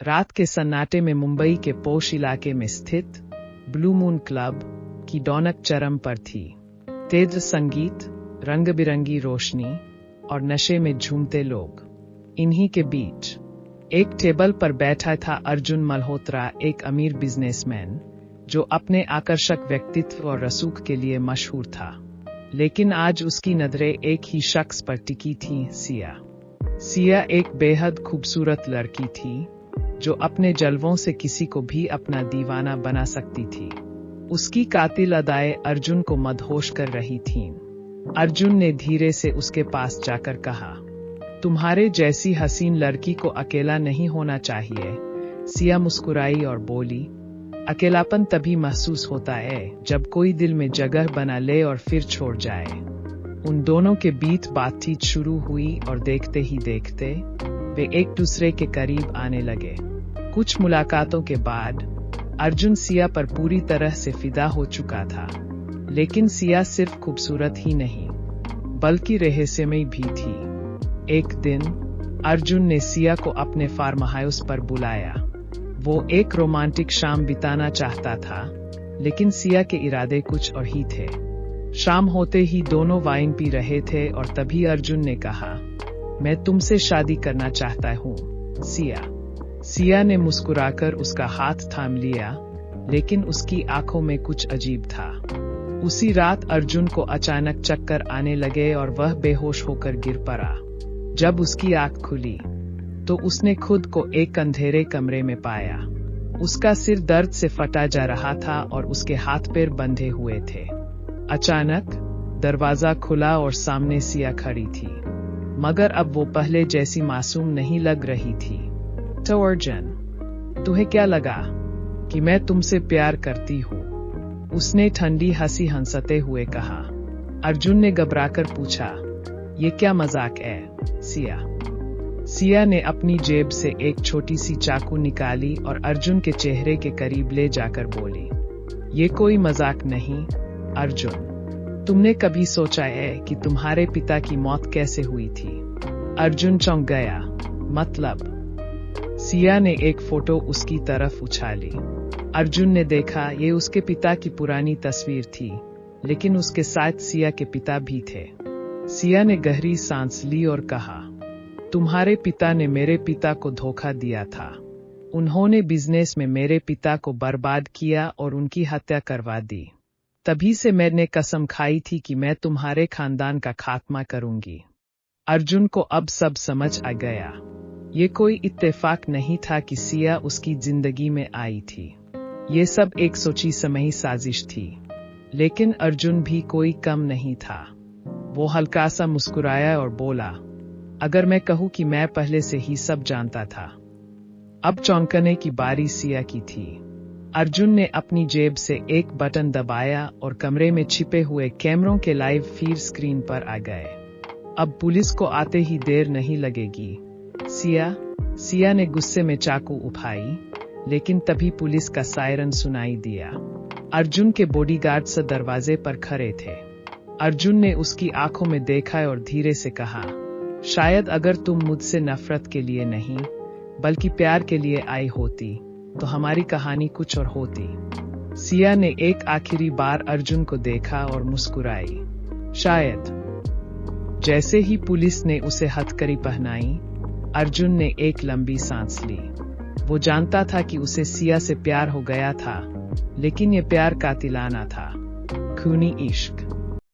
रात के सन्नाटे में मुंबई के पोश इलाके में स्थित ब्लू मून क्लब की रौनक चरम पर थी। तेज संगीत, रंग बिरंगी रोशनी और नशे में झूमते लोग। इन्हीं के बीच एक टेबल पर बैठा था अर्जुन मल्होत्रा, एक अमीर बिजनेसमैन जो अपने आकर्षक व्यक्तित्व और रसूख के लिए मशहूर था। लेकिन आज उसकी नजरें एक ही शख्स पर टिकी थीं, सिया। सिया एक बेहद खूबसूरत लड़की थी जो अपने जलवों से किसी को भी अपना दीवाना बना सकती थी। उसकी कातिल अदाएं अर्जुन को मदहोश कर रही थीं। अर्जुन ने धीरे से उसके पास जाकर कहा, तुम्हारे जैसी हसीन लड़की को अकेला नहीं होना चाहिए। सिया मुस्कुराई और बोली, अकेलापन तभी महसूस होता है जब कोई दिल में जगह बना ले और फिर छोड़ जाए। उन दोनों के बीच बातचीत शुरू हुई और देखते ही देखते वे एक दूसरे के करीब आने लगे। कुछ मुलाकातों के बाद अर्जुन सिया पर पूरी तरह से फिदा हो चुका था। लेकिन सिया सिर्फ खूबसूरत ही नहीं बल्कि रहस्यमयी भी थी। एक दिन अर्जुन ने सिया को अपने फार्म हाउस पर बुलाया। वो एक रोमांटिक शाम बिताना चाहता था, लेकिन सिया के इरादे कुछ और ही थे। शाम होते ही दोनों वाइन पी रहे थे और तभी अर्जुन ने कहा, मैं तुमसे शादी करना चाहता हूँ, सिया। सिया ने मुस्कुराकर उसका हाथ थाम लिया, लेकिन उसकी आंखों में कुछ अजीब था। उसी रात अर्जुन को अचानक चक्कर आने लगे और वह बेहोश होकर गिर पड़ा। जब उसकी आंख खुली तो उसने खुद को एक अंधेरे कमरे में पाया। उसका सिर दर्द से फटा जा रहा था और उसके हाथ पैर बंधे हुए थे। अचानक दरवाजा खुला और सामने सिया खड़ी थी, मगर अब वो पहले जैसी मासूम नहीं लग रही थी। तो अर्जुन, तुम्हें क्या लगा कि मैं तुमसे प्यार करती हूँ? उसने ठंडी हंसी हंसते हुए कहा। अर्जुन ने घबराकर पूछा, ये क्या मजाक है, सिया? सिया ने अपनी जेब से एक छोटी सी चाकू निकाली और अर्जुन के चेहरे के करीब ले जाकर बोली, ये कोई मजाक नहीं अर्जुन। तुमने कभी सोचा है कि तुम्हारे पिता की मौत कैसे हुई थी? अर्जुन चौंक गया। मतलब? सिया ने एक फोटो उसकी तरफ उछाली। अर्जुन ने देखा ये उसके पिता की पुरानी तस्वीर थी, लेकिन उसके साथ सिया के पिता भी थे। सिया ने गहरी सांस ली और कहा, तुम्हारे पिता ने मेरे पिता को धोखा दिया था। उन्होंने बिजनेस में मेरे पिता को बर्बाद किया और उनकी हत्या करवा दी। तभी से मैंने कसम खाई थी कि मैं तुम्हारे खानदान का खात्मा करूंगी। अर्जुन को अब सब समझ आ गया। ये कोई इत्तेफाक नहीं था कि सिया उसकी जिंदगी में आई थी। ये सब एक सोची समझी साजिश थी। लेकिन अर्जुन भी कोई कम नहीं था। वो हल्का सा मुस्कुराया और बोला, अगर मैं कहूं कि मैं पहले से ही सब जानता था। अब चौंकने की बारी सिया की थी। अर्जुन ने अपनी जेब से एक बटन दबाया और कमरे में छिपे हुए कैमरों के लाइव फीड स्क्रीन पर आ गए। अब पुलिस को आते ही देर नहीं लगेगी, सिया ने गुस्से में चाकू उठाई, लेकिन तभी पुलिस का सायरन सुनाई दिया। अर्जुन के बॉडीगार्ड से दरवाजे पर खड़े थे। अर्जुन ने उसकी आंखों में देखा और धीरे से कहा, शायद अगर तुम मुझसे नफरत के लिए नहीं बल्कि प्यार के लिए आई होती तो हमारी कहानी कुछ और होती। सिया ने एक आखिरी बार अर्जुन को देखा और मुस्कुराई। शायद। जैसे ही पुलिस ने उसे हथकड़ी पहनाई, अर्जुन ने एक लंबी सांस ली। वो जानता था कि उसे सिया से प्यार हो गया था, लेकिन ये प्यार कातिलाना था, खूनी इश्क।